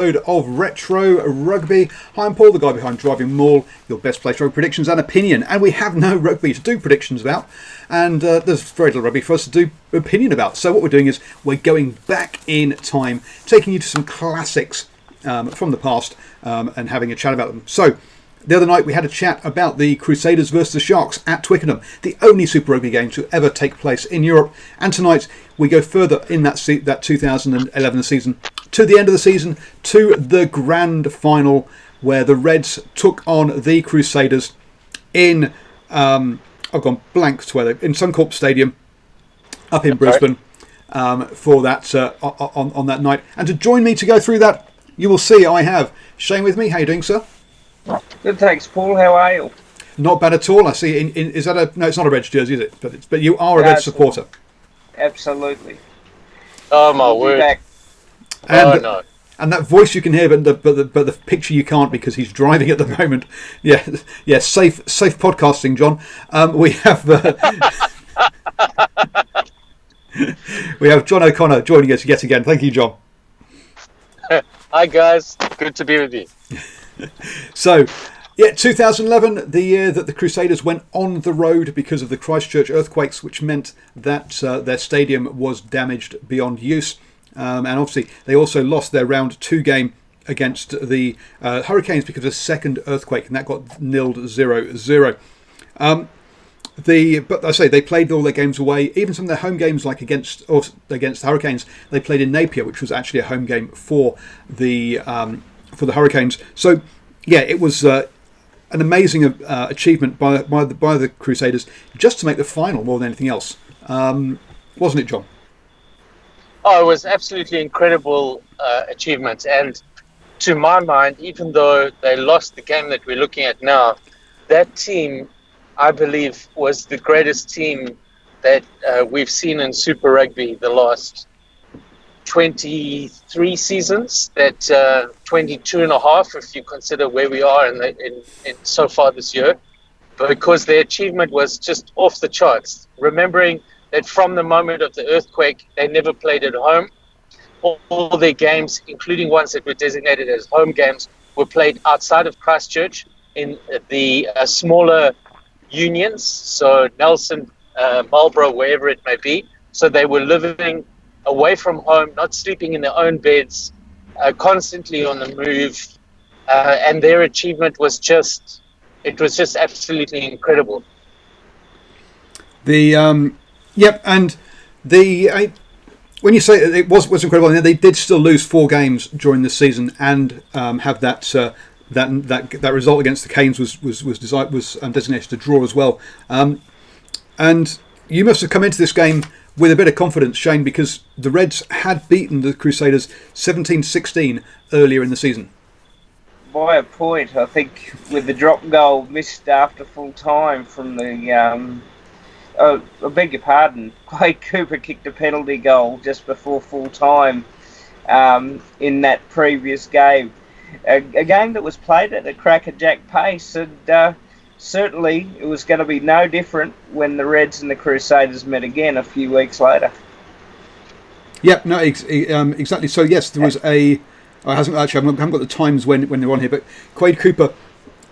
Of Retro Rugby. Hi, I'm Paul, the guy behind DrivingMaul, your best place rugby predictions and opinion. And we have no rugby to do predictions about, and there's very little rugby for us to do opinion about. So what we're doing is we're going back in time, taking you to some classics from the past and having a chat about them. So the other night we had a chat about the Crusaders versus the Sharks at Twickenham, the only Super Rugby game to ever take place in Europe. And tonight we go further in that 2011 season, to the end of the season, to the grand final where the Reds took on the Crusaders in, I've gone blank to whether, in Suncorp Stadium up in Brisbane for that on that night. And to join me to go through that, you will see I have Shane with me. How are you doing, sir? Good, thanks, Paul. How are you? Not bad at all. I see. Is that a no? It's not a Reds jersey, is it? But you are a Reds supporter. Absolutely. Oh my word! And, no. And that voice you can hear, but the picture you can't because he's driving at the moment. Yeah. Safe podcasting, John. We have we have John O'Connor joining us yet again. Thank you, John. Hi guys, good to be with you. So, 2011, the year that the Crusaders went on the road because of the Christchurch earthquakes, which meant that their stadium was damaged beyond use. And obviously, they also lost their round 2 game against the Hurricanes because of a second earthquake, and that got nilled 0-0. But I say they played all their games away. Even some of their home games, like against the Hurricanes, they played in Napier, which was actually a home game for the Hurricanes. So, yeah, it was an amazing achievement by the Crusaders just to make the final more than anything else, wasn't it, John? Oh, it was absolutely incredible achievement. And to my mind, even though they lost the game that we're looking at now, that team, I believe, was the greatest team that we've seen in Super Rugby the last 23 seasons, that 22 and a half, if you consider where we are in so far this year, because their achievement was just off the charts. Remembering that from the moment of the earthquake, they never played at home. All their games, including ones that were designated as home games, were played outside of Christchurch in the smaller unions, so Nelson, Marlborough, wherever it may be. So they were living away from home, not sleeping in their own beds, constantly on the move, and their achievement was just absolutely incredible. And when you say it was incredible, they did still lose 4 games during the season and have that result against the Canes was designated to draw as well. And you must have come into this game with a bit of confidence, Shane, because the Reds had beaten the Crusaders 17-16 earlier in the season. By a point, I think, with the drop goal missed after full time from the... I beg your pardon, Quade Cooper kicked a penalty goal just before full time in that previous game. A game that was played at a crackerjack pace, and certainly it was going to be no different when the Reds and the Crusaders met again a few weeks later. Yep, no, exactly. So yes, there was I haven't got the times when they were on here, but Quade Cooper,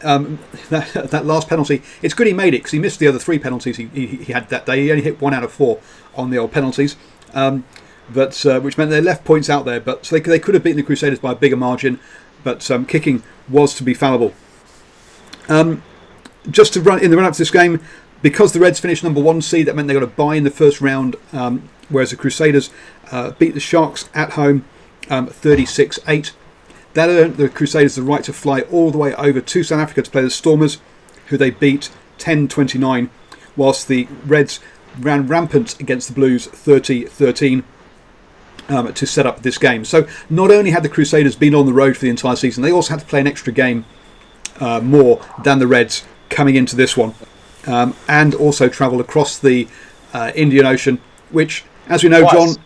that last penalty, it's good he made it because he missed the other 3 penalties he had that day. He only hit 1 out of 4 on the old penalties, but which meant they left points out there. But so they could have beaten the Crusaders by a bigger margin, but kicking was to be fallible. Just to run in the run up to this game, because the Reds finished number 1 seed, that meant they got a bye in the first round, whereas the Crusaders beat the Sharks at home 36-8. That earned the Crusaders the right to fly all the way over to South Africa to play the Stormers, who they beat 10-29, whilst the Reds ran rampant against the Blues 30-13 to set up this game. So not only had the Crusaders been on the road for the entire season, they also had to play an extra game more than the Reds coming into this one, and also travel across the Indian Ocean, which, as we know, John...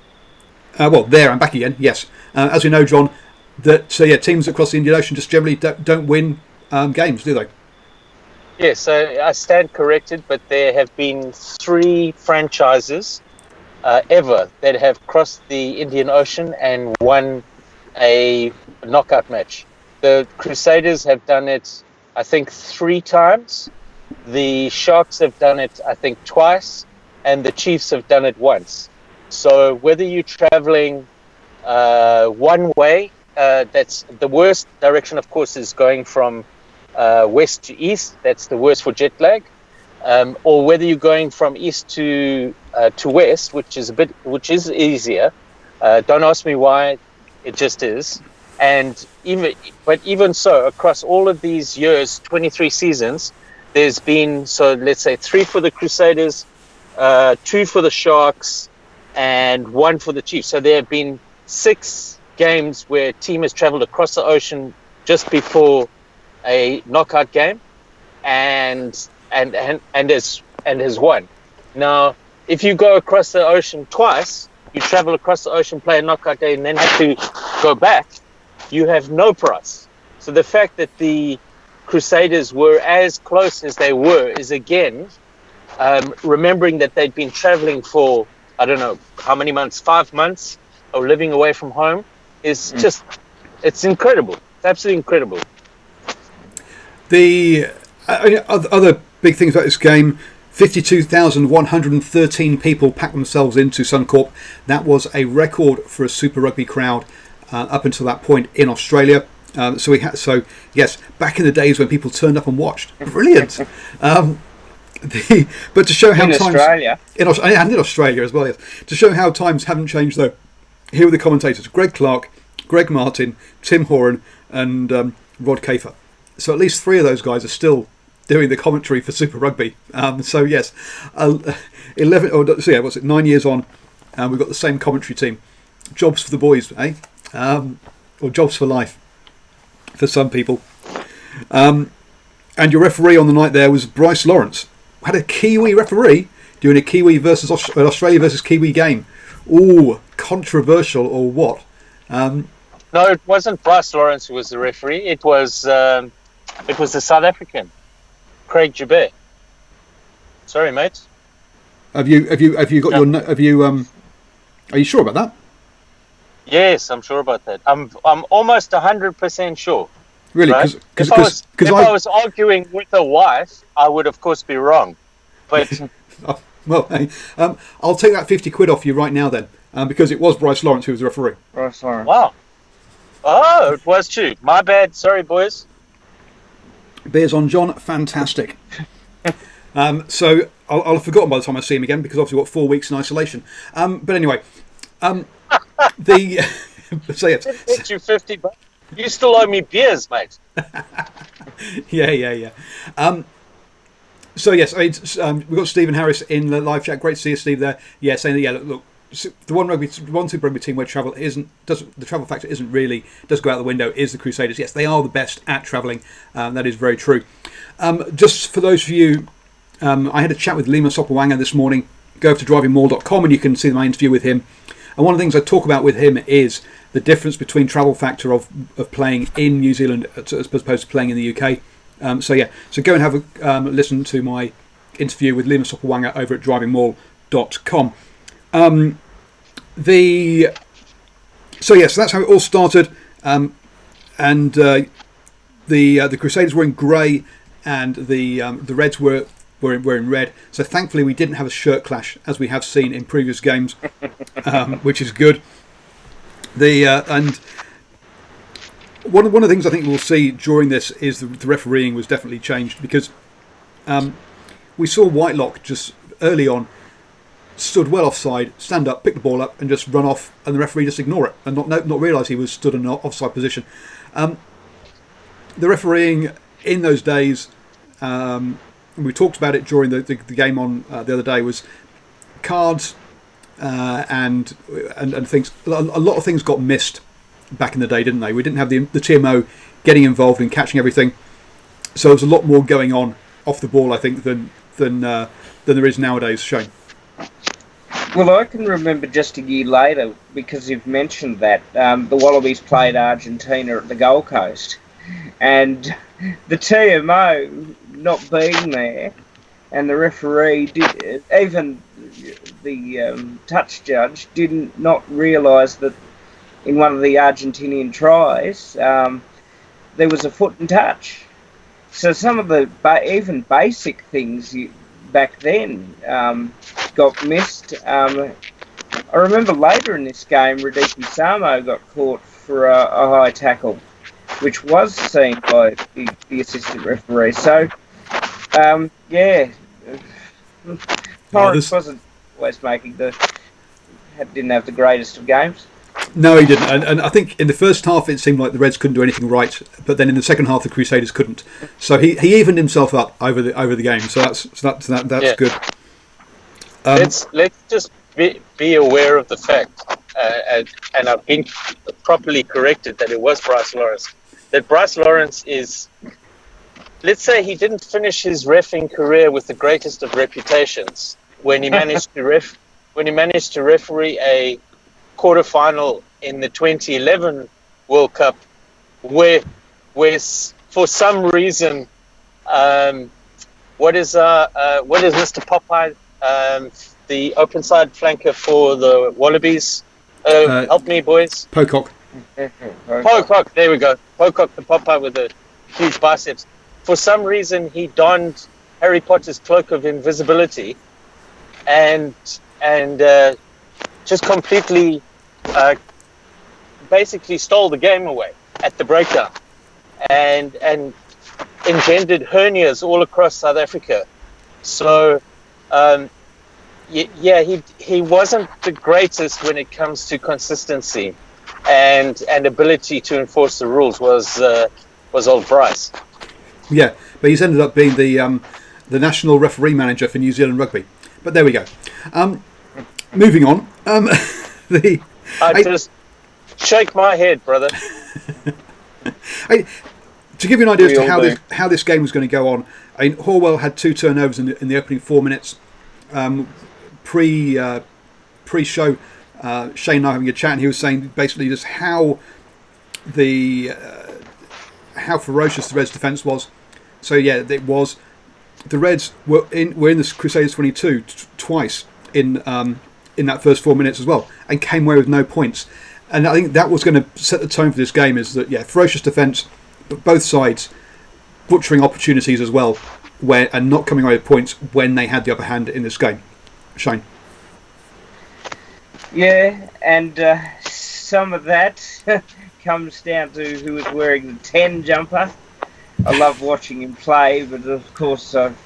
there and back again, yes. As we know, John, that teams across the Indian Ocean just generally don't win games, do they? Yes, so I stand corrected, but there have been 3 franchises ever that have crossed the Indian Ocean and won a knockout match. The Crusaders have done it, I think, 3 times. The Sharks have done it, I think, twice, and the Chiefs have done it once. So whether you're traveling one way, that's the worst direction, of course, is going from west to east. That's the worst for jet lag. Or whether you're going from east to west, which is easier. Don't ask me why, it just is. And even so, across all of these years, 23 seasons, there's been, so let's say 3 for the Crusaders, 2 for the Sharks, and 1 for the Chiefs. So there have been 6 games where a team has traveled across the ocean just before a knockout game, and has won. Now, if you go across the ocean twice, you travel across the ocean, play a knockout game, and then have to go back, you have no prize. So the fact that the Crusaders were as close as they were is, again, remembering that they'd been traveling for, I don't know how many months, 5 months, or living away from home, is just, it's incredible. It's absolutely incredible. The other big things about this game, 52,113 people packed themselves into Suncorp. That was a record for a Super Rugby crowd up until that point in Australia. So yes, back in the days when people turned up and watched, brilliant. But to show how in times Australia, in Australia as well, yes, to show how times haven't changed though. Here are the commentators: Greg Clark, Greg Martin, Tim Horan, and Rod Kafer. So at least 3 of those guys are still doing the commentary for Super Rugby. So yes, 9 years on, we've got the same commentary team. Jobs for the boys, eh? Or jobs for life for some people. And your referee on the night there was Bryce Lawrence. Had a Kiwi referee doing a Kiwi versus Australia versus Kiwi game. Ooh, controversial or what? No, it wasn't Bryce Lawrence who was the referee. It was the South African, Craig Joubert. Sorry, mate. Are you sure about that? Yes, I'm sure about that. I'm almost 100% sure. Really? Right? If I was arguing with a wife, I would of course be wrong. But well, hey, I'll take that 50 quid off you right now then, because it was Bryce Lawrence who was the referee. Bryce Lawrence. Wow. Oh, it was too. My bad. Sorry, boys. Beers on John, fantastic. So I'll have forgotten by the time I see him again, because obviously we've got 4 weeks in isolation. But anyway, so yeah. Hit you 50 bucks. You still owe me beers, mate. Yeah. So yes, we've got Stephen Harris in the live chat. Great to see you, Steve. There, yeah, saying that. Look, the one Super Rugby team where the travel factor does go out the window is the Crusaders. Yes, they are the best at travelling. That is very true. Just for those of you, I had a chat with Lima Sopawanga this morning. Go over to DrivingMaul.com and you can see my interview with him. And one of the things I talk about with him is the difference between travel factor of playing in New Zealand as opposed to playing in the UK. So go and have a listen to my interview with Lima Sopawanga over at DrivingMaul.com. So that's how it all started. And the Crusaders were in grey, and the Reds were in red. So thankfully we didn't have a shirt clash as we have seen in previous games, which is good. And one of the things I think we'll see during this is the refereeing was definitely changed, because we saw Whitelock just early on stood well offside, stand up, pick the ball up and just run off, and the referee just ignore it and not realise he was stood in an offside position. The refereeing in those days, and we talked about it during the game on the other day, was cards and things. A lot of things got missed back in the day, didn't they? We didn't have the TMO getting involved in catching everything, so there's a lot more going on off the ball, I think, than there is nowadays. Shane. Well, I can remember just a year later, because you've mentioned that, the Wallabies played Argentina at the Gold Coast, and the TMO not being there, and the referee even the touch judge did not realise that in one of the Argentinian tries, there was a foot and touch. So some of the even basic things back then got missed. I remember later in this game, Radiki Samo got caught for a high tackle, which was seen by the assistant referee. So, Torrance wasn't always didn't have the greatest of games. No, he didn't. And I think in the first half it seemed like the Reds couldn't do anything right, but then in the second half the Crusaders couldn't. So he evened himself up over the game. So that's good. Let's just be aware of the fact, and I've been properly corrected that it was Bryce Lawrence. That Bryce Lawrence is, let's say, he didn't finish his reffing career with the greatest of reputations when he managed to referee a quarterfinal in the 2011 World Cup, where for some reason, what is Mr. Popeye, the open side flanker for the Wallabies? Help me, boys. Pocock. Pocock, there we go. Pocock the Popeye with the huge biceps. For some reason, he donned Harry Potter's cloak of invisibility, and just completely, basically stole the game away at the breakdown, and engendered hernias all across South Africa. So, he wasn't the greatest when it comes to consistency and ability to enforce the rules. Was old Bryce. Yeah, but he's ended up being the national referee manager for New Zealand Rugby. But there we go. Moving on. Just shake my head, brother. To give you an idea as to how this game was going to go on, I mean, Horwell had 2 turnovers in the opening 4 minutes. Pre-show, Shane and I having a chat, and he was saying basically just how ferocious the Reds' defence was. So yeah, it was. The Reds were in the Crusaders 22 twice in that first 4 minutes as well, and came away with no points. And I think that was going to set the tone for this game. Is that ferocious defence, but both sides butchering opportunities as well, and not coming away with points when they had the upper hand in this game. Shane. Yeah, and some of that comes down to who was wearing the 10 jumper. I love watching him play, but of course I've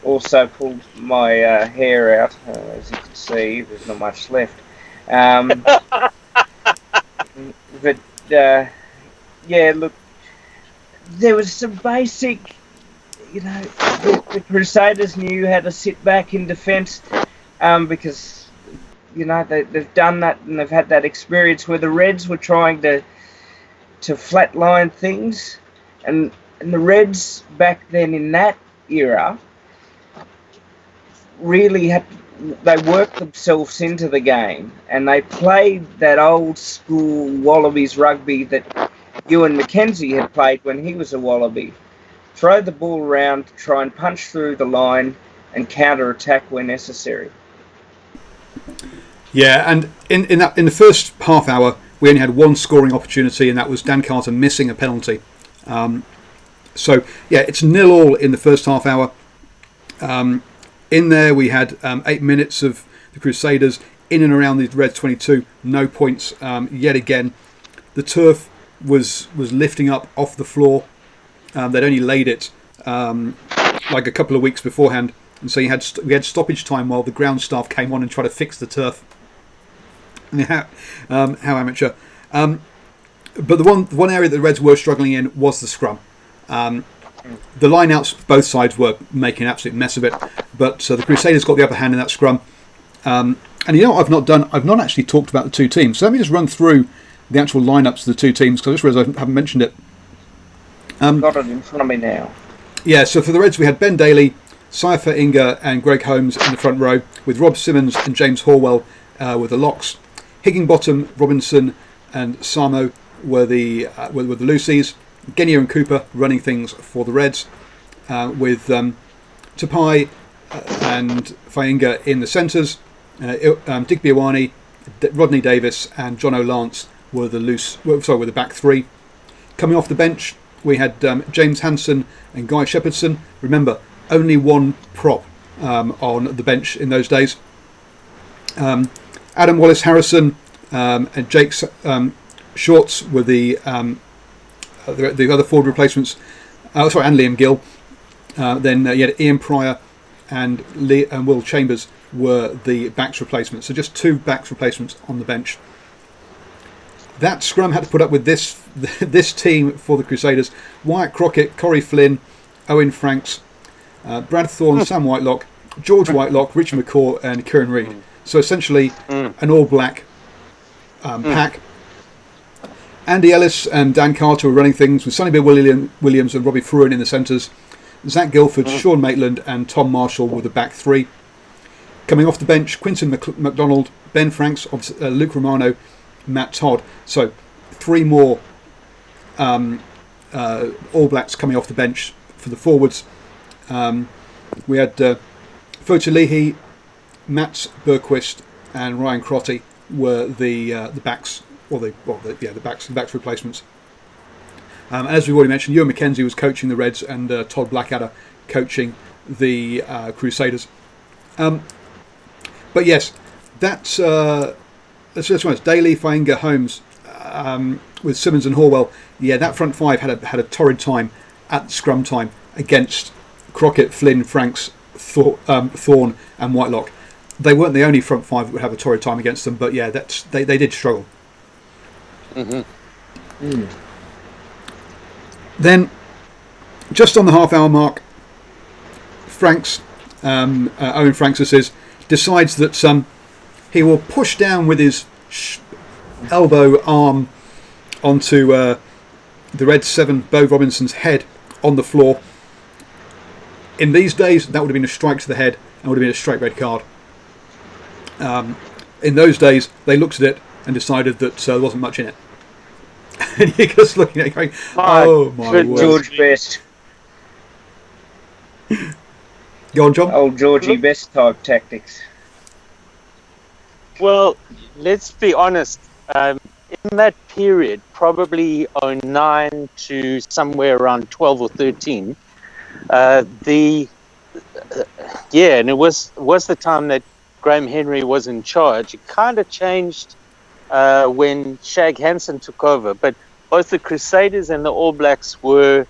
also pulled my hair out. As you can see, there's not much left. But look, there was some basic, the Crusaders knew how to sit back in defence, because they've done that and they've had that experience where the Reds were trying to flatline things, and the Reds back then in that era really they worked themselves into the game, and they played that old school Wallabies rugby that Ewan McKenzie had played when he was a Wallaby. Throw the ball around, try and punch through the line, and counter-attack where necessary. Yeah, and in the first half hour, we only had one scoring opportunity, and that was Dan Carter missing a penalty. So yeah, it's 0-0 in the first half hour. In there, we had 8 minutes of the Crusaders in and around the Reds 22, no points yet again. The turf was lifting up off the floor. They'd only laid it like a couple of weeks beforehand, and so we had stoppage time while the ground staff came on and tried to fix the turf. How amateur! But the one area that the Reds were struggling in was the scrum. The lineouts, both sides were making an absolute mess of it, but the Crusaders got the upper hand in that scrum. And what I've not actually talked about the two teams. So let me just run through the actual lineups of the two teams, because I just realised I haven't mentioned it. Got it in front of me now. Yeah, so for the Reds we had Ben Daly, Saifa Inga and Greg Holmes in the front row, with Rob Simmons and James Horwell with the locks. Higginbottom, Robinson and Samo were the loosies. Genia and Cooper running things for the Reds, with Tapai and Fainga in the centres, Digby Iwani, Rodney Davis and John O'Lance were the back three. Coming off the bench, we had James Hansen and Guy Shepherdson. Remember, only one prop on the bench in those days. Adam Wallace Harrison and Jake Shorts were the other forward replacements. And Liam Gill. Then you had Ian Pryor and Will Chambers were the backs replacements. So just 2 backs replacements on the bench. That scrum had to put up with this team for the Crusaders: Wyatt Crockett, Corey Flynn, Owen Franks, Brad Thorne, Sam Whitelock, George Whitelock, Richard McCaw, and Kieran Reid. So essentially an all-black pack. Andy Ellis and Dan Carter were running things with Sonny Bill Williams and Robbie Fruin in the centres. Zach Guilford, Sean Maitland and Tom Marshall were the back three. Coming off the bench, Quinton MacDonald, Ben Franks, Luke Romano, Matt Todd. So 3 more All Blacks coming off the bench for the forwards. We had Fota Leahy, Matt Berquist and Ryan Crotty were the backs, the backs replacements. As we've already mentioned, Ewan McKenzie was coaching the Reds and Todd Blackadder coaching the Crusaders. But yes, that's just one. Daly, Fainga, Holmes, with Simmons and Horwell. Yeah, that front five had a torrid time at scrum time against Crockett, Flynn, Franks, Thorne, and Whitelock. They weren't the only front five that would have a torrid time against them, but yeah, they did struggle. Then, just on the half-hour mark, Owen Franks decides that he will push down with his elbow arm onto the Red 7, Bo Robinson's head on the floor. In these days, that would have been a strike to the head and would have been a straight red card. In those days, they looked at it and decided that there wasn't much in it. And you're just looking at it going, oh my word. George Best. Go on, John. Old Georgie Best type tactics. Well, let's be honest. In that period, probably 09 to somewhere around 12 or 13, and it was the time that Graham Henry was in charge. It kind of changed when Shag Hansen took over, but both the Crusaders and the All Blacks were,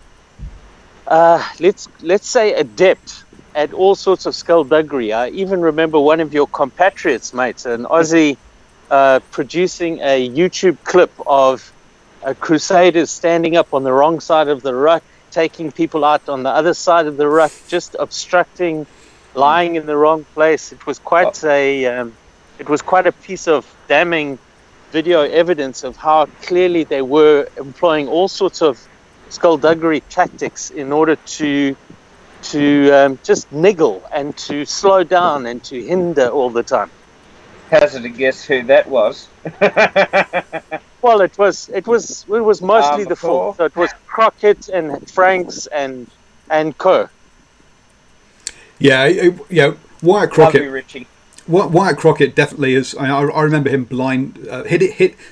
let's say, adept at all sorts of skullduggery. I even remember one of your compatriots, mates, an Aussie, producing a YouTube clip of Crusaders standing up on the wrong side of the ruck, taking people out on the other side of the ruck, just obstructing, lying in the wrong place. It was quite a piece of damning video evidence of how clearly they were employing all sorts of skullduggery tactics in order to just niggle and to slow down and to hinder all the time. Hazard a guess who that was? Well, it was mostly the four. So it was Crockett and Franks and Co. Yeah, Wyatt Crockett. Richie. Wyatt Crockett definitely is. I remember him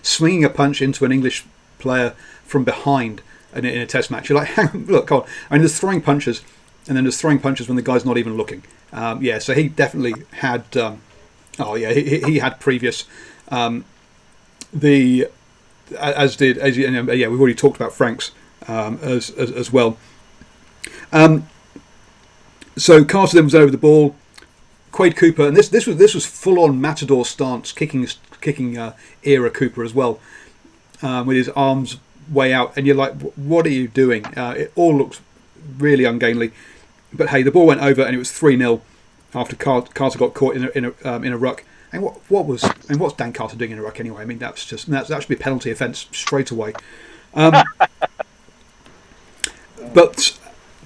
swinging a punch into an English player from behind in a test match. You're like, look, come on. I mean, there's throwing punches, and then there's throwing punches when the guy's not even looking. So he definitely had. He had previous. We've already talked about Franks as well. So Carter then was over the ball. Quade Cooper, and this was full on matador stance, kicking era Cooper as well, with his arms way out, and you're like, what are you doing? It all looks really ungainly, but hey, the ball went over, and it was 3-0 after Carter got caught in a ruck. And what's Dan Carter doing in a ruck anyway? I mean, that should be a penalty offence straight away. But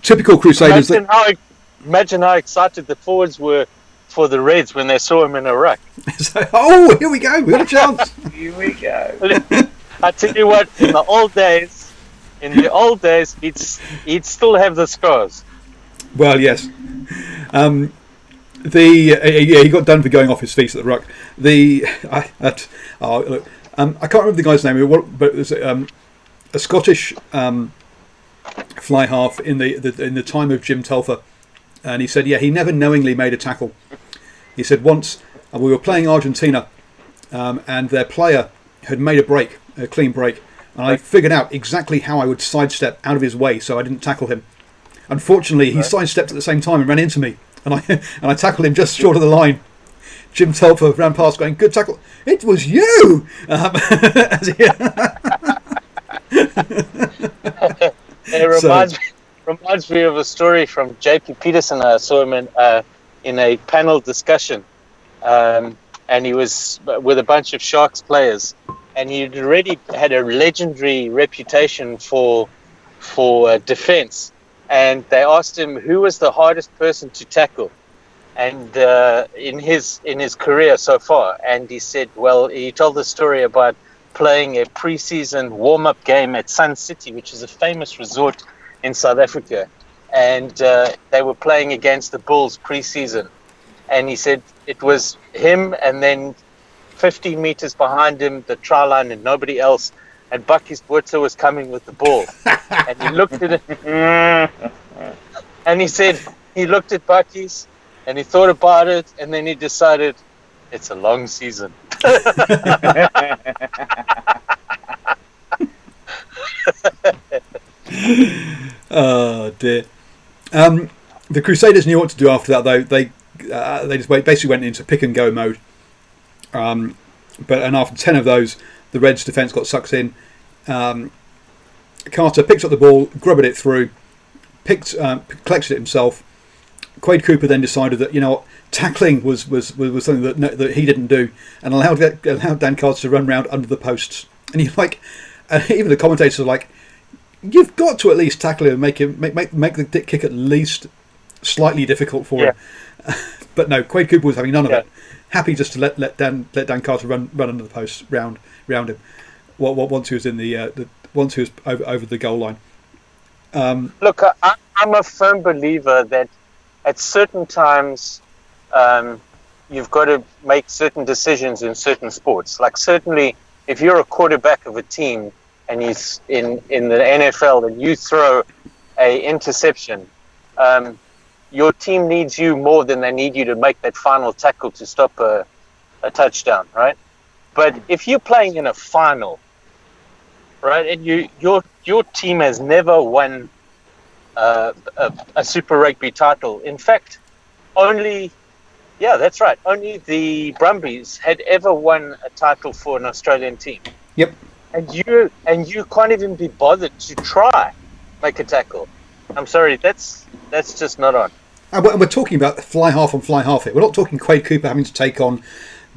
typical Crusaders. Imagine how excited the forwards were for the Reds when they saw him in a ruck. So, here we go. We got a chance. Here we go. I tell you what, in the old days, he'd still have the scars. Well, yes. He got done for going off his feet at the ruck. I can't remember the guy's name, but it was a Scottish fly half in the time of Jim Telfer, and he said, he never knowingly made a tackle. He said once we were playing Argentina, and their player had made a clean break, and I figured out exactly how I would sidestep out of his way so I didn't tackle him. Unfortunately, he sidestepped at the same time and ran into me, and I tackled him just short of the line. Jim Telfer ran past going, "Good tackle." It was you! It reminds me of a story from J.P. Peterson. I saw him in a panel discussion, and he was with a bunch of Sharks players, and he'd already had a legendary reputation for defense. And they asked him who was the hardest person to tackle, and in his career so far. And he said, well, he told the story about playing a pre-season warm-up game at Sun City, which is a famous resort in South Africa, and they were playing against the Bulls pre-season. And he said it was him, and then 50 meters behind him, the try line, and nobody else. And Bucky's Butler was coming with the ball. And he looked at it. And he said he looked at Bucky's and he thought about it. And then he decided it's a long season. Oh, dear. The Crusaders knew what to do after that, though. They just basically went into pick and go mode. And after 10 of those, the Reds' defence got sucked in. Carter picked up the ball, grubbed it through, collected it himself. Quade Cooper then decided that tackling was something that he didn't do, and allowed Dan Carter to run round under the posts. And even the commentators are like, "You've got to at least tackle him and make the kick at least slightly difficult for him." But no, Quade Cooper was having none of it. Happy just to let Dan Carter run under the posts round him. Once he was once he was over the goal line. Look, I'm a firm believer that at certain times you've got to make certain decisions in certain sports. Like certainly, if you're a quarterback of a team and he's in the NFL and you throw a interception, your team needs you more than they need you to make that final tackle to stop a touchdown, right? But if you're playing in a final, right, and your team has never won a Super Rugby title. In fact, only the Brumbies had ever won a title for an Australian team. Yep. And you can't even be bothered to try make a tackle. I'm sorry, that's just not on. And we're talking about fly half on fly half here. We're not talking Quade Cooper having to take on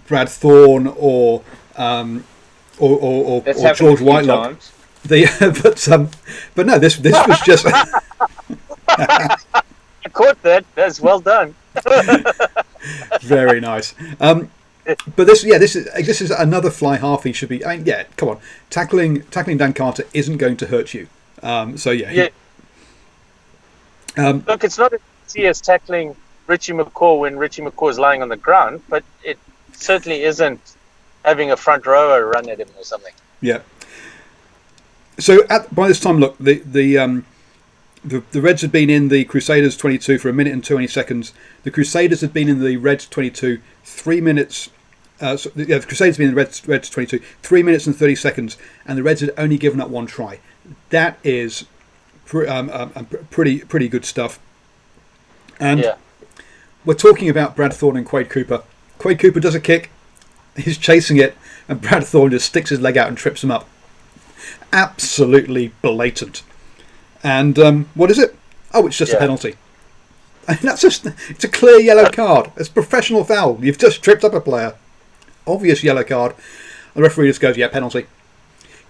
Brad Thorne or George Whitelock. But no, this was just. I caught that. That's well done. Very nice. But this is another fly half. He should be. Come on, tackling Dan Carter isn't going to hurt you. Look, it's not as easy as tackling Richie McCaw when Richie McCaw is lying on the ground, but it certainly isn't having a front rower run at him or something. Yeah. So by this time, look, the Reds had been in the Crusaders 22 for 1 minute and 20 seconds. The Crusaders had been in the Reds 22 3 minutes. The Crusaders had been in the Reds 22 3 minutes and 30 seconds, and the Reds had only given up one try. That is pretty good stuff. And we're talking about Brad Thorne and Quade Cooper. Quade Cooper does a kick, he's chasing it, and Brad Thorne just sticks his leg out and trips him up. Absolutely blatant. And what is it? Oh, it's just a penalty. And it's a clear yellow card. It's a professional foul. You've just tripped up a player. Obvious yellow card. The referee just goes, penalty.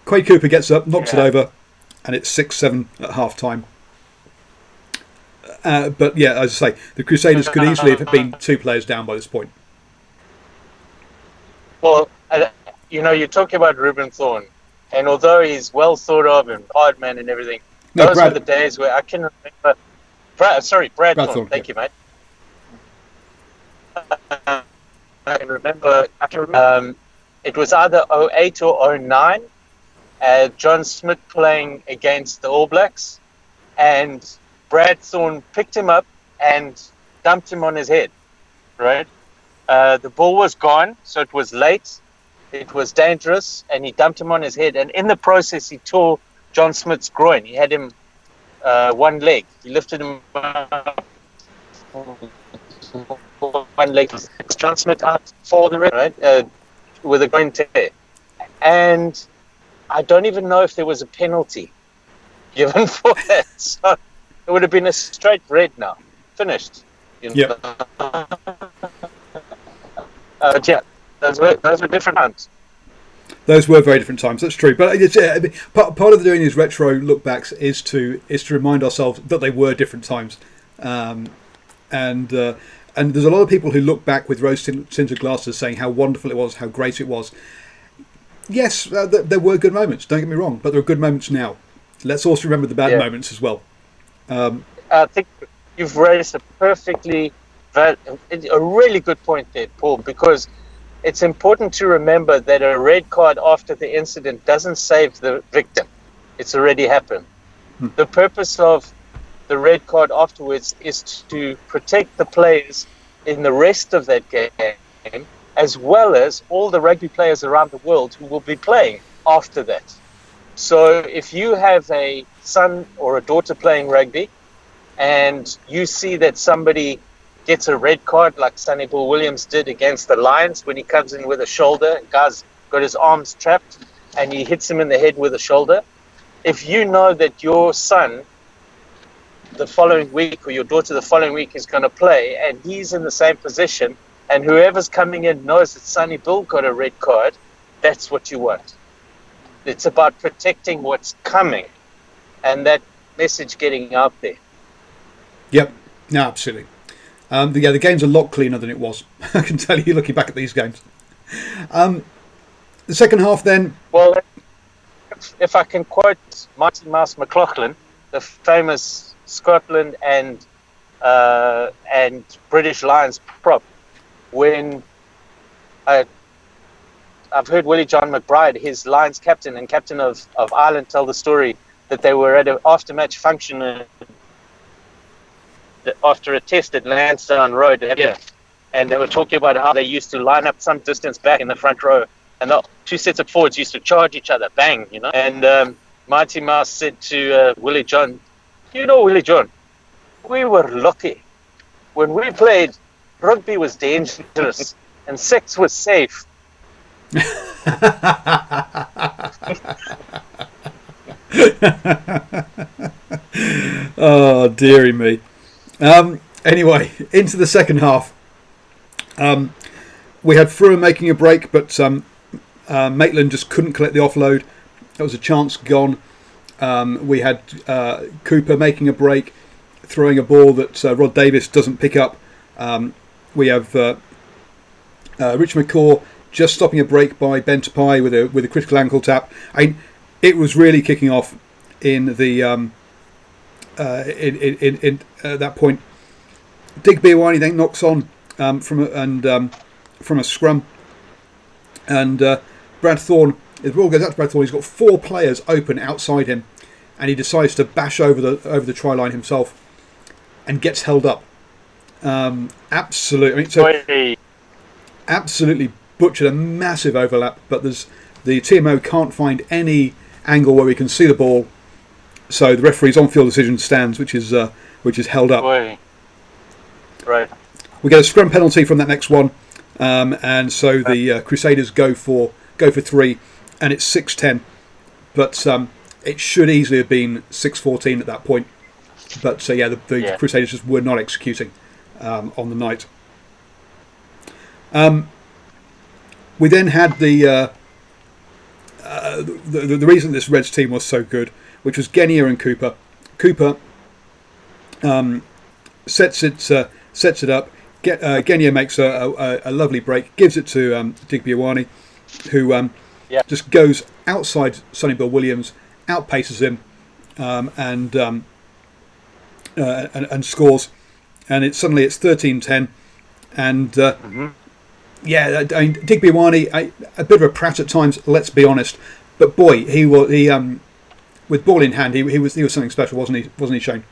Quade Cooper gets up, knocks it over, and it's 6-7 at half time. But as I say, the Crusaders could easily have been 2 players down by this point. Well, you're talking about Reuben Thorne, and although he's well thought of and hard man and everything, those were the days where I can remember. Brad Thorne. Thank you, mate. I can remember it was either '08 or '09. John Smith playing against the All Blacks, and Brad Thorne picked him up and dumped him on his head. Right, the ball was gone, so it was late. It was dangerous, and he dumped him on his head. And in the process, he tore John Smith's groin. He had him one leg. He lifted him up one leg. John Smith out for the rest, right, with a groin tear. And I don't even know if there was a penalty given for that. So it would have been a straight red now. Finished. Yeah. Yeah, those were different times. Those were very different times. That's true. But it's, part of doing these retro look backs is to remind ourselves that they were different times. And there's a lot of people who look back with rose tinted glasses, saying how wonderful it was, how great it was. Yes, there were good moments. Don't get me wrong, but there are good moments now. Let's also remember the bad moments as well. I think you've raised a really good point there, Paul, because it's important to remember that a red card after the incident doesn't save the victim. It's already happened. The purpose of the red card afterwards is to protect the players in the rest of that game, as well as all the rugby players around the world who will be playing after that. So if you have a son or a daughter playing rugby and you see that somebody gets a red card like Sonny Bill Williams did against the Lions when he comes in with a shoulder, guy's got his arms trapped and he hits him in the head with a shoulder. If you know that your son the following week or your daughter the following week is going to play and he's in the same position and whoever's coming in knows that Sonny Bill got a red card, that's what you want. It's about protecting what's coming and that message getting out there. Yep, no, absolutely. The game's a lot cleaner than it was. I can tell you, looking back at these games. The second half, then. Well, if I can quote Mighty Mouse McLaughlin, the famous Scotland and British Lions prop, when I've heard Willie John McBride, his Lions captain and captain of Ireland, tell the story that they were at an after-match function after a test at Lansdowne Road, and they were talking about how they used to line up some distance back in the front row, and the two sets of forwards used to charge each other, bang, And Mighty Mouse said to Willie John, Willie John, we were lucky. When we played, rugby was dangerous, and sex was safe. Oh, dearie me. Anyway, into the second half. We had Frewer making a break, but Maitland just couldn't collect the offload. That was a chance gone. We had Cooper making a break, throwing a ball that Rod Davis doesn't pick up. We have Rich McCaw just stopping a break by Ben Tapai with a critical ankle tap. It was really kicking off in the in that point. Digby Iwani then knocks on from a scrum, and Brad Thorne. The ball goes out to Brad Thorne. He's got 4 players open outside him, and he decides to bash over the try line himself, and gets held up. Absolutely butchered a massive overlap, but the TMO can't find any angle where we can see the ball, so the referee's on-field decision stands, which is held up. Right. We get a scrum penalty from that next one, and so the Crusaders go for 3, and it's 6-10, but it should easily have been 6-14 at that point. But the Crusaders just were not executing on the night. We then had the reason this Reds team was so good, which was Genia and Cooper. Cooper sets it up. Genia makes a lovely break, gives it to Digby Iwani, who just goes outside Sonny Bill Williams, outpaces him, and scores. And it's 13-10, and Yeah, I mean, Digby Iwani, a bit of a prat at times. Let's be honest, but boy, he with ball in hand, he was something special, wasn't he? Wasn't he, Shane?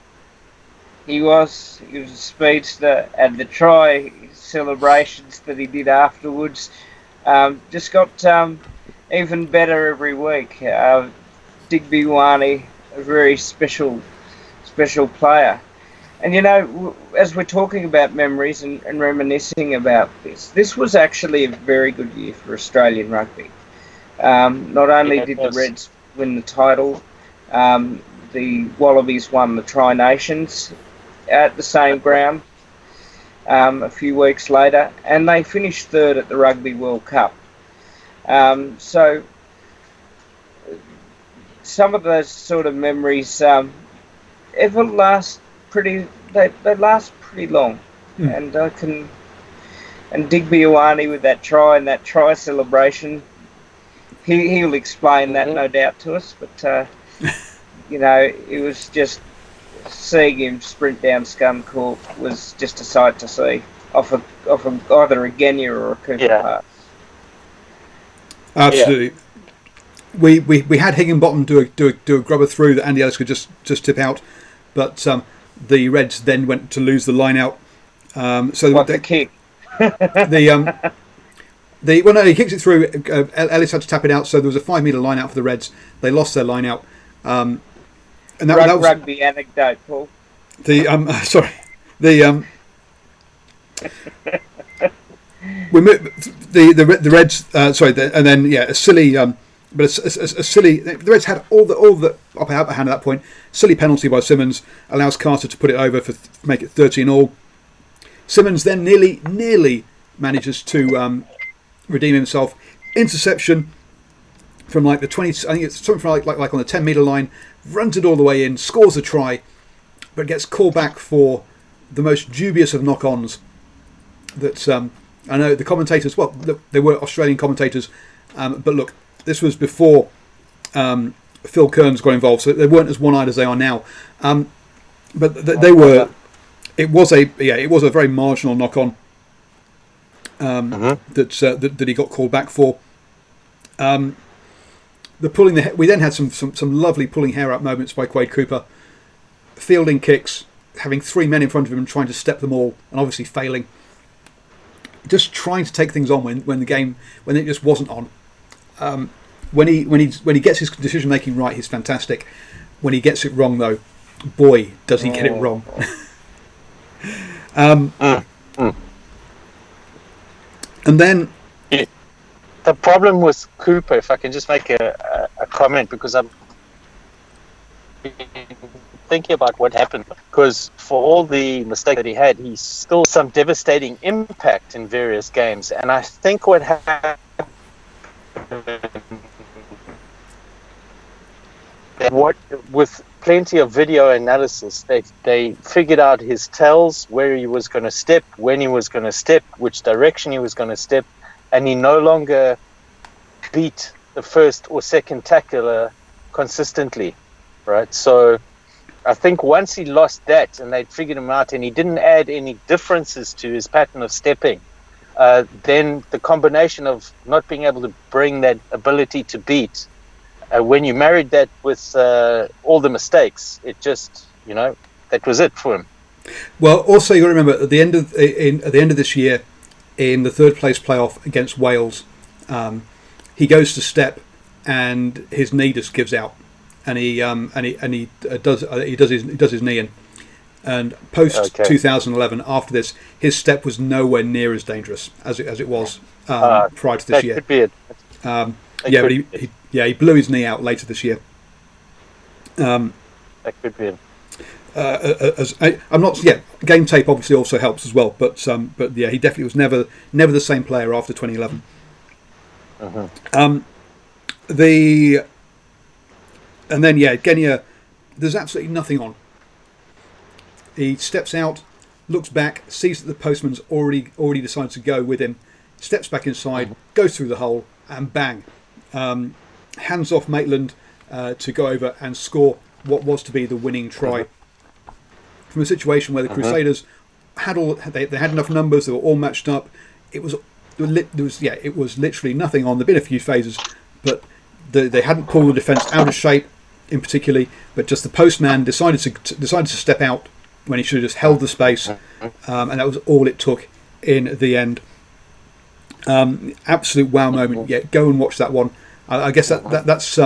He was a speedster, and the try celebrations that he did afterwards just got even better every week. Digby Iwani, a very special player. And as we're talking about memories and reminiscing about this was actually a very good year for Australian rugby. Not only did the Reds win the title, the Wallabies won the Tri-Nations at the same ground a few weeks later, and they finished third at the Rugby World Cup. So some of those sort of memories ever last they last pretty long. And Digby Iwani with that try and that try celebration, he'll explain that no doubt to us, but it was just seeing him sprint down Scunthorpe was just a sight to see off either a Genya or a Cooper pass. Absolutely. We had Higginbottom do a grubber through that Andy Ellis could just tip out, but the Reds then went to lose the line out. The kick? He kicks it through. Ellis had to tap it out, so there was a 5 metre line out for the Reds. They lost their line out. And that was rugby anecdote, Paul. We moved the Reds. And then a silly. But a silly. The Reds had all the upper hand at that point. Silly penalty by Simmons allows Carter to put it over to make it 30-all. Simmons then nearly manages to redeem himself. Interception from like the 20. I think it's something from like on the 10 metre line. Runs it all the way in, scores a try, but gets called back for the most dubious of knock-ons. That I know the commentators. Well, look, they were Australian commentators, but look. This was before Phil Kearns got involved, so they weren't as one-eyed as they are now. But they were. It was a very marginal knock-on that he got called back for. We then had some lovely pulling hair out moments by Quade Cooper, fielding kicks, having 3 men in front of him and trying to step them all, and obviously failing. Just trying to take things on when it just wasn't on. When he gets his decision making right, he's fantastic. When he gets it wrong, though, boy, does he get it wrong. And then the problem with Cooper, if I can just make a comment, because I'm thinking about what happened, because for all the mistakes that he had, he's still some devastating impact in various games. And I think what happened, with plenty of video analysis, they figured out his tells, where he was going to step, when he was going to step, which direction he was going to step, and he no longer beat the first or second tackler consistently, right? So I think once he lost that and they'd figured him out and he didn't add any differences to his pattern of stepping, then the combination of not being able to bring that ability to beat, when you married that with all the mistakes, it just, that was it for him. Well, also you got to remember at the end of this year, in the third place playoff against Wales, he goes to step and his knee just gives out, and he does his knee in. And post 2011, after this, his step was nowhere near as dangerous as it was prior to this year. Could be it. He blew his knee out later this year. That could be it. I'm not. Yeah, game tape obviously also helps as well. But yeah, he definitely was never the same player after 2011. And then Genia, there's absolutely nothing on. He steps out, looks back, sees that the postman's already decided to go with him, steps back inside, goes through the hole, and bang, hands off Maitland to go over and score what was to be the winning try. From a situation where the Crusaders had enough numbers, they were all matched up. It was it was literally nothing on. There'd been a few phases, but they hadn't pulled the defence out of shape in particularly, but just the postman decided to step out when he should have just held the space, and that was all it took in the end. Absolute wow moment. Yeah, go and watch that one. I guess that's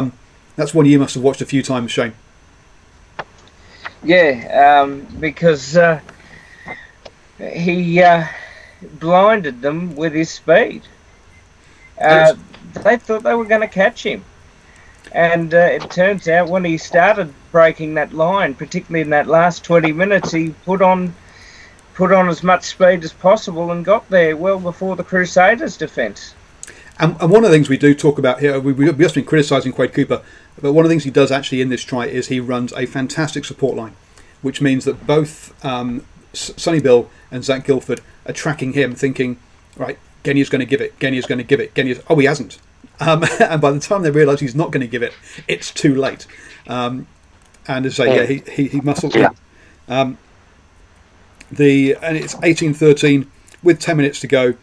one you must have watched a few times, Shane. Yeah, because he blinded them with his speed. They thought they were going to catch him. And it turns out when he started breaking that line, particularly in that last 20 minutes, he put on as much speed as possible and got there well before the Crusaders' defence. And one of the things we do talk about here, we've just been criticising Quade Cooper, but one of the things he does actually in this try is he runs a fantastic support line, which means that both Sonny Bill and Zach Guilford are tracking him, thinking, right, Genya's going to give it, Genya's going to give it, he hasn't. And by the time they realise he's not going to give it, it's too late. And as I say, he muscled in. And it's 18-13 with 10 minutes to go.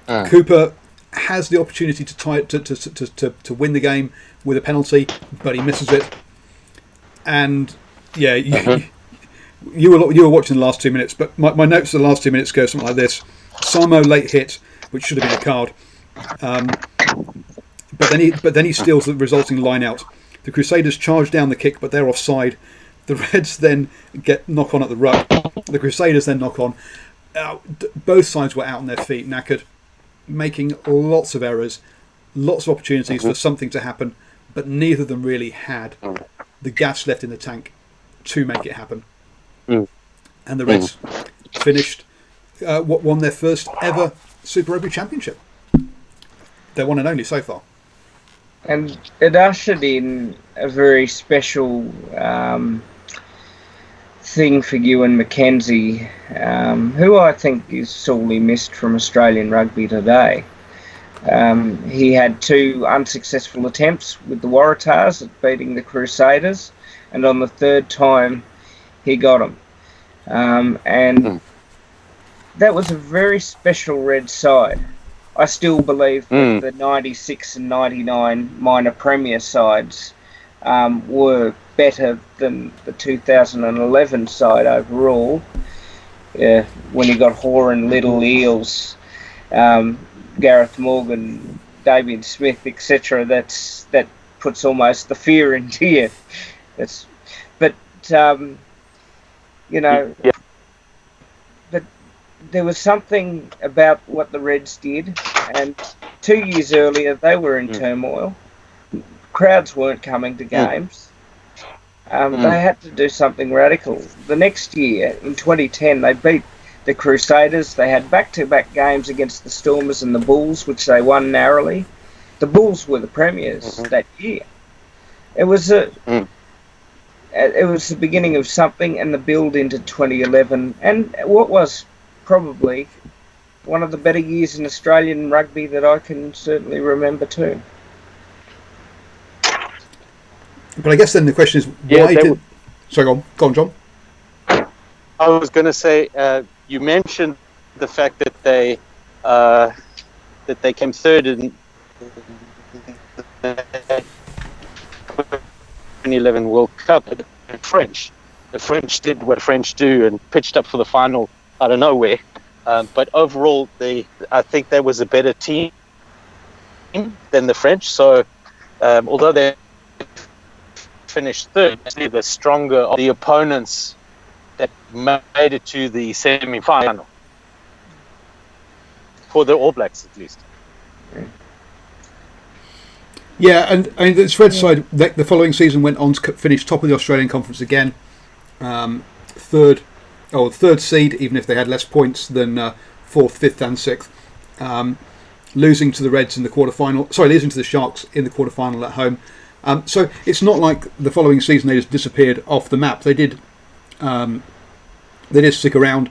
Cooper has the opportunity to tie it to win the game with a penalty, but he misses it. And yeah, you were watching the last 2 minutes, but my notes for the last 2 minutes go something like this: Samo late hit, which should have been a card. But then he steals the resulting line out. The Crusaders charge down the kick, but they're offside. The Reds then get knock on at the ruck. The Crusaders then knock on. Both sides were out on their feet, knackered, making lots of errors, lots of opportunities for something to happen, but neither of them really had the gas left in the tank to make it happen. And the Reds finished what won their first ever Super Rugby Championship. Their one and only so far. And it ushered in a very special thing for Ewan McKenzie, who I think is sorely missed from Australian rugby today. He had 2 unsuccessful attempts with the Waratahs at beating the Crusaders, and on the third time he got them. And that was a very special Red side. I still believe that the 96 and 99 minor premier sides were better than the 2011 side overall. When you got Horan, Little, Eels, Gareth Morgan, Damien Smith, etc., that puts almost the fear into you. But there was something about what the Reds did, and 2 years earlier they were in turmoil. Crowds weren't coming to games. They had to do something radical. The next year, in 2010, they beat the Crusaders. They had back-to-back games against the Stormers and the Bulls, which they won narrowly. The Bulls were the premiers that year. It was the beginning of something, and the build into 2011, and what was probably one of the better years in Australian rugby that I can certainly remember too. But I guess then the question is, why did... Sorry, go on, John. I was going to say, you mentioned the fact that they came third in the 2011 World Cup. The French did what French do and pitched up for the final out of nowhere. But overall, I think there was a better team than the French. So although they finished third, the stronger of the opponents that made it to the semi-final. For the All Blacks, at least. Yeah, and this Red side, the following season went on to finish top of the Australian Conference again. Third seed, even if they had less points than 4th, 5th and 6th. Losing to the Reds in the quarterfinal. Sorry, losing to the Sharks in the quarterfinal at home. So it's not like the following season they just disappeared off the map. They did stick around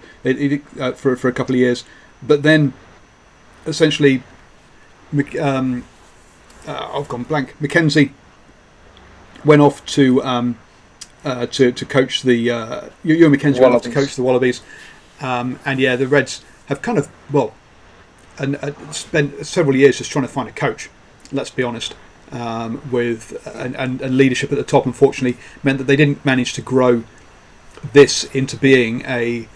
for a couple of years, but then essentially, I've gone blank. McKenzie went off to coach the Ewan McKenzie went off to coach the Wallabies, and yeah, the Reds have kind of and spent several years just trying to find a coach. Let's be honest. With and leadership at the top, unfortunately, meant that they didn't manage to grow this into being a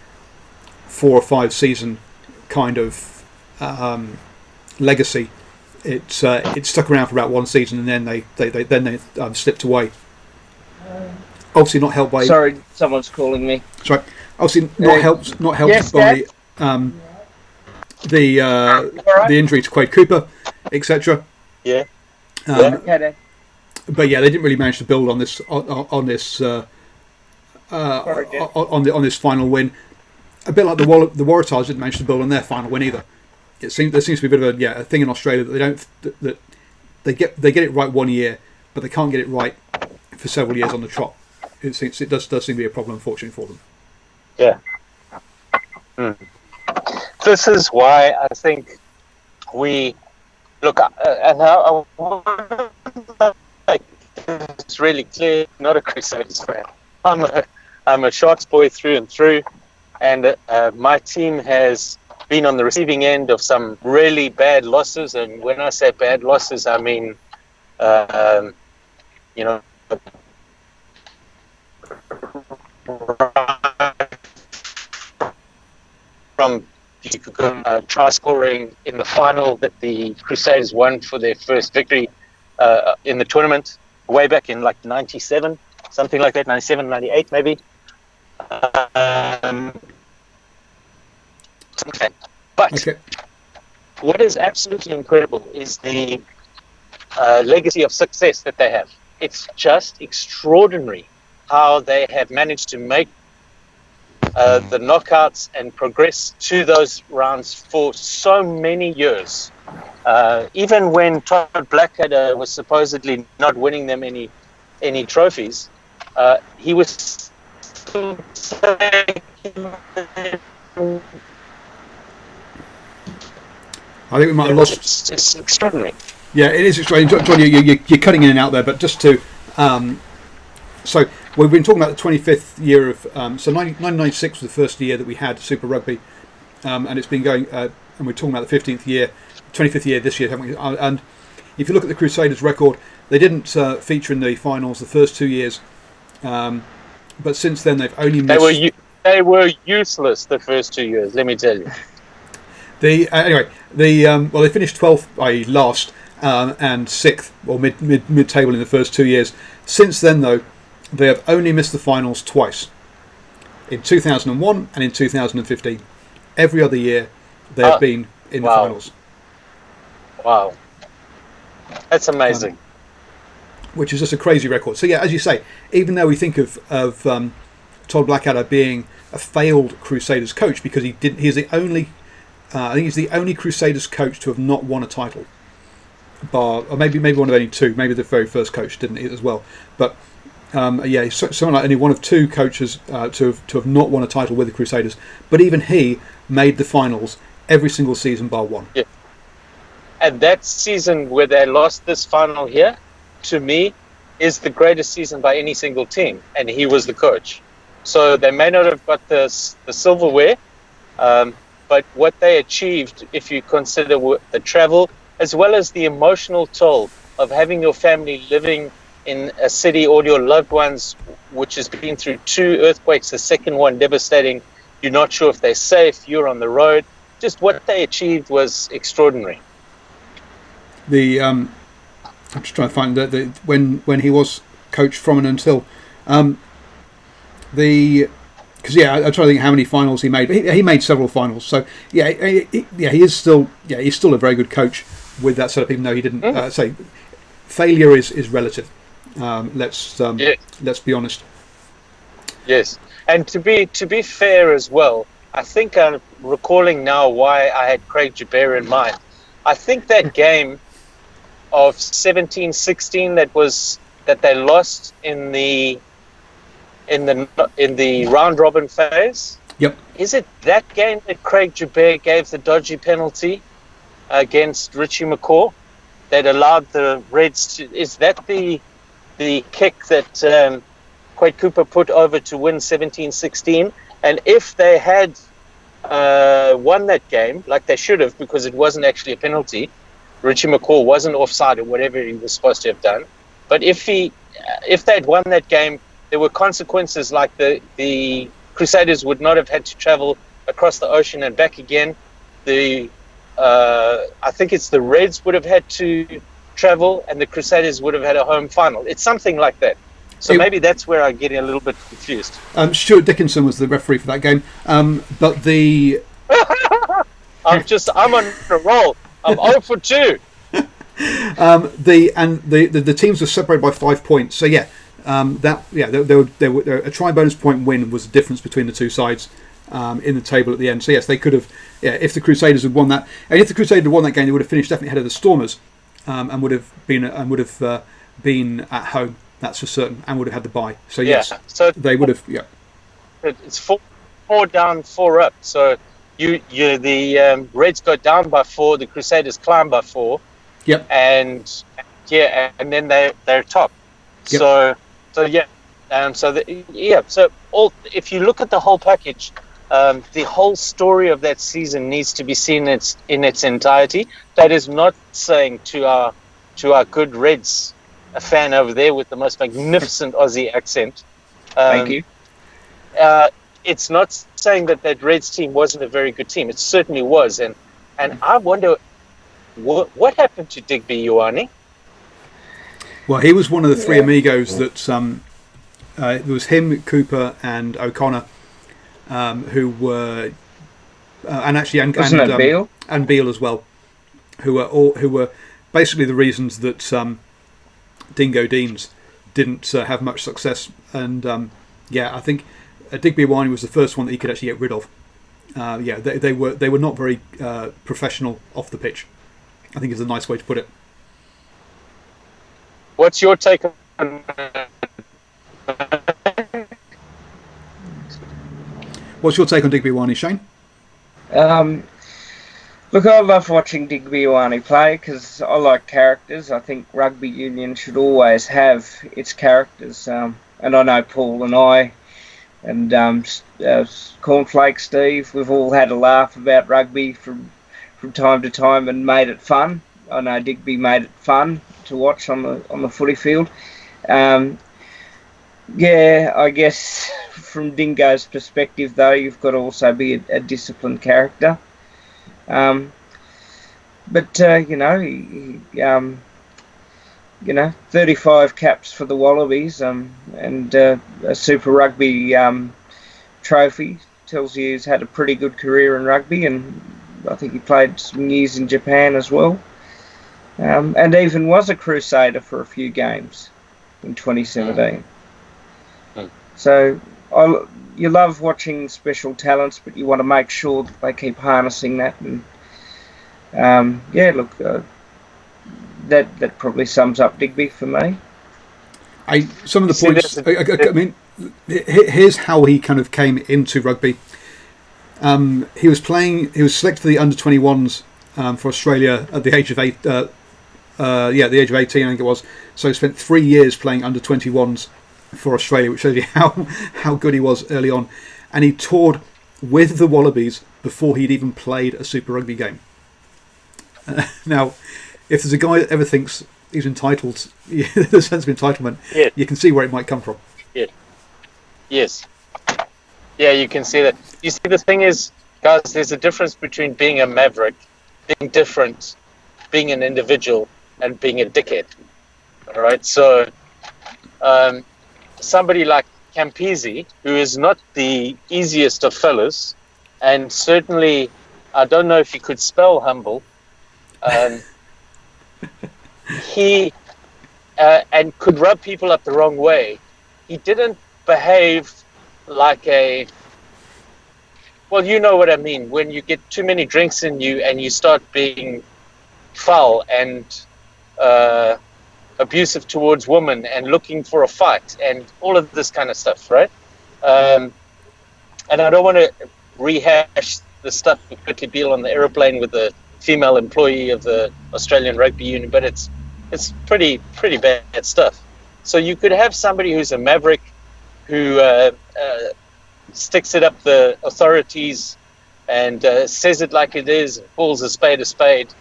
4 or 5 season kind of legacy. It stuck around for about 1 season, and then they slipped away. Obviously, not helped by. Sorry, someone's calling me. Sorry, obviously not helped. Not helped yes, by the injury to Quade Cooper, etc. Yeah. But yeah, they didn't really manage to build on this on this final win. A bit like the Waratahs didn't manage to build on their final win either. There seems to be a bit of a thing in Australia that they get it right 1 year, but they can't get it right for several years on the trot. It does seem to be a problem, unfortunately, for them. Yeah. This is why I think we look, and I want to make it's really clear. Not a Crusaders fan. I'm a Sharks boy through and through, and my team has been on the receiving end of some really bad losses. And when I say bad losses, I mean, from try scoring in the final that the Crusaders won for their first victory in the tournament way back in like 97, something like that, 97, 98 maybe. But Okay. what is absolutely incredible is the legacy of success that they have. It's just extraordinary how they have managed to make the knockouts and progress to those rounds for so many years. Even when Todd Blackadder was supposedly not winning them any trophies, he was still I think we might have lost. It's extraordinary. Yeah, it is extraordinary. John, you're cutting in and out there, but just to. So we've been talking about the 25th year of. So 1996 was the first year that we had Super Rugby, and it's been going. And we're talking about the 25th year this year, haven't we? And if you look at the Crusaders' record, they didn't feature in the finals the first 2 years, but since then they've only missed. They were useless the first 2 years. Let me tell you. They finished 12th, i.e. last, and 6th or mid table in the first 2 years. Since then, though, they have only missed the finals twice, in 2001 and in 2015. Every other year, they have been in the finals. Wow, that's amazing. Which is just a crazy record. So yeah, as you say, even though we think of Todd Blackadder being a failed Crusaders coach because he's the only. I think he's the only Crusaders coach to have not won a title, or maybe one of only two. Maybe the very first coach didn't as well. But he's something like only one of two coaches to have not won a title with the Crusaders. But even he made the finals every single season bar one. Yeah. And that season where they lost this final here, to me, is the greatest season by any single team, and he was the coach. So they may not have got the silverware. But what they achieved, if you consider the travel, as well as the emotional toll of having your family living in a city, or your loved ones, which has been through 2 earthquakes, the second one devastating, you're not sure if they're safe, you're on the road. Just what they achieved was extraordinary. I'm just trying to find when he was coach from and until because I'm trying to think how many finals he made. But he made several finals, so he is still he's still a very good coach with that setup. Even though he didn't say failure is relative. Let's be honest. Yes, and to be fair as well, I think I'm recalling now why I had Craig Jabber in mind. I think that game of 17-16 that they lost in the round robin phase. Yep. Is it that game that Craig Jabber gave the dodgy penalty against Richie McCaw that allowed the Reds to? Is that the kick that Quade Cooper put over to win 17-16? And if they had won that game, like they should have, because it wasn't actually a penalty. Richie McCaw wasn't offside or whatever he was supposed to have done. But if they'd won that game, there were consequences, like the Crusaders would not have had to travel across the ocean and back again. I think it's the Reds would have had to travel, and the Crusaders would have had a home final. It's something like that. So maybe that's where I'm getting a little bit confused. Stuart Dickinson was the referee for that game, but the I'm on a roll. I'm 0 for 2. The teams were separated by 5 points. So yeah, a try bonus point win was the difference between the two sides in the table at the end. So yes, they could have. Yeah, if the Crusaders had won that, and if the Crusaders had won that game, they would have finished definitely ahead of the Stormers, and would have been at home. That's for certain, and would have had the bye. So yes, so they would have. Yeah, it's four down, 4 up. So the Reds go down by 4, the Crusaders climb by 4. Yep. And then they're top. Yep. So if you look at the whole package, the whole story of that season needs to be seen in its entirety. That is not saying to our good Reds, a fan over there with the most magnificent Aussie accent. Thank you. It's not saying that Reds team wasn't a very good team. It certainly was, and I wonder what happened to Digby Ioane. Well, he was one of the 3 amigos that it was him, Cooper, and O'Connor, who were Beale? And Beale as well, who were basically the reasons that Dingo Deans didn't have much success. And I think Digby Ioane was the first one that he could actually get rid of. They were not very professional off the pitch, I think is a nice way to put it. What's your take on What's your take on Digby Ioane, Shane? Look, I love watching Digby Ioane play because I like characters. I think rugby union should always have its characters. And I know Paul and I and Cornflake Steve, we've all had a laugh about rugby from time to time and made it fun. I know Digby made it fun to watch on the footy field. I guess from Dingo's perspective, though, you've got to also be a disciplined character. But 35 caps for the Wallabies, and a Super Rugby trophy tells you he's had a pretty good career in rugby, and I think he played some years in Japan as well, and even was a Crusader for a few games in 2017. So you love watching special talents, but you want to make sure that they keep harnessing that. And that probably sums up Digby for me. Some of the points. I mean, here's how he kind of came into rugby. He was selected for the under-21s for Australia at the age of 8. The age of 18, I think it was. So he spent 3 years playing under-21s for Australia, which shows you how good he was early on. And he toured with the Wallabies before he'd even played a Super Rugby game. Now, if there's a guy that ever thinks he's entitled, the sense of entitlement, you can see where it might come from. Yeah. Yes. Yeah, you can see that. You see, the thing is, guys, there's a difference between being a maverick, being different, being an individual, and being a dickhead. All right? So, somebody like Campese, who is not the easiest of fellas, and certainly, I don't know if he could spell humble, he and could rub people up the wrong way. He didn't behave like well, you know what I mean, when you get too many drinks in you and you start being foul and abusive towards women and looking for a fight and all of this kind of stuff, right? And I don't want to rehash the stuff with Berkeley Beale on the aeroplane with the female employee of the Australian Rugby Union, but it's pretty bad stuff. So you could have somebody who's a maverick, who sticks it up the authorities' and says it like it is, calls a spade,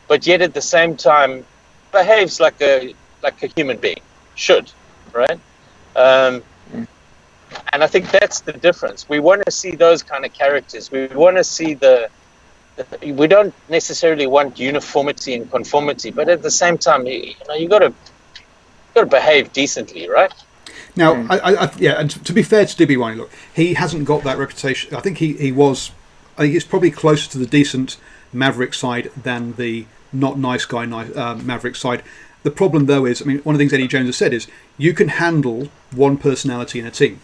but yet at the same time behaves like a human being should, right? And I think that's the difference. We want to see those kind of characters. We want to see we don't necessarily want uniformity and conformity, but at the same time, you got to behave decently, right? Now, and to be fair to DB Winey, look, he hasn't got that reputation. I think I think he's probably closer to the decent Maverick side than the not nice guy Maverick side. The problem, though, is, one of the things Eddie Jones has said is you can handle one personality in a team.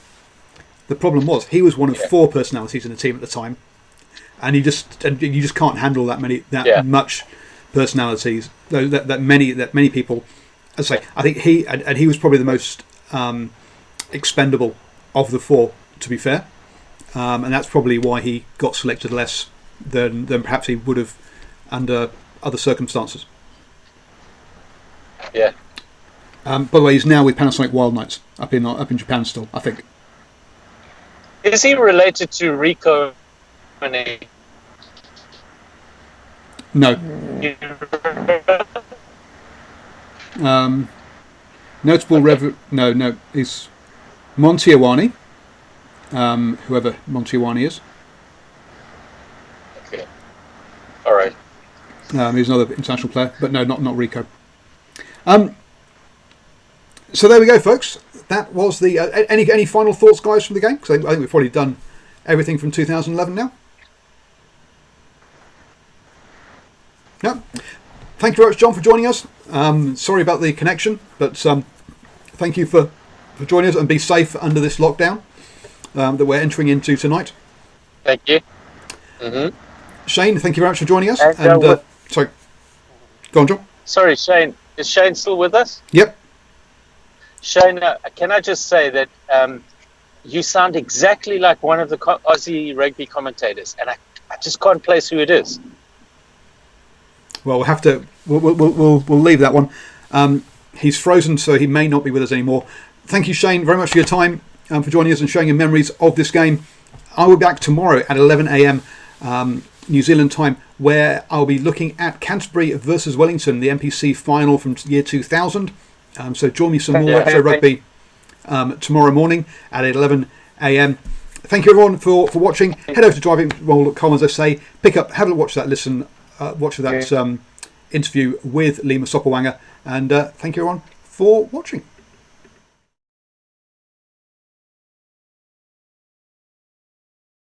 The problem was he was one of 4 personalities in a team at the time, and you just can't handle that much personalities. That many people. As I say, I think he was probably the most expendable of the 4, to be fair, and that's probably why he got selected less than perhaps he would have under other circumstances. Yeah. By the way, he's now with Panasonic Wild Knights up in Japan still, I think. Is he related to Rico? No. Notable no. He's Montiawani, whoever Montiawani is. Okay. All right. He's another international player, but no, not Rico. So there we go, folks. That was the any final thoughts, guys, from the game? Because I think we've probably done everything from 2011 now. No. Thank you very much, John, for joining us. Sorry about the connection, but thank you for joining us, and be safe under this lockdown that we're entering into tonight. Thank you. Mm-hmm. Shane, thank you very much for joining us. Sorry, go on, John. Sorry, Shane. Is Shane still with us? Yep. Shane, can I just say that you sound exactly like one of the Aussie rugby commentators, and I just can't place who it is. Well, we'll have to. We'll leave that one. He's frozen, so he may not be with us anymore. Thank you, Shane, very much for your time, for joining us and sharing your memories of this game. I will be back tomorrow at 11 a.m. New Zealand time, where I'll be looking at Canterbury versus Wellington, the NPC final from year 2000. So join me some more Retro Rugby tomorrow morning at 11 a.m. Thank you everyone for watching. Head over to DrivingMaul.com, as I say. Have a watch that interview with Lima Sopawanga, and thank you everyone for watching.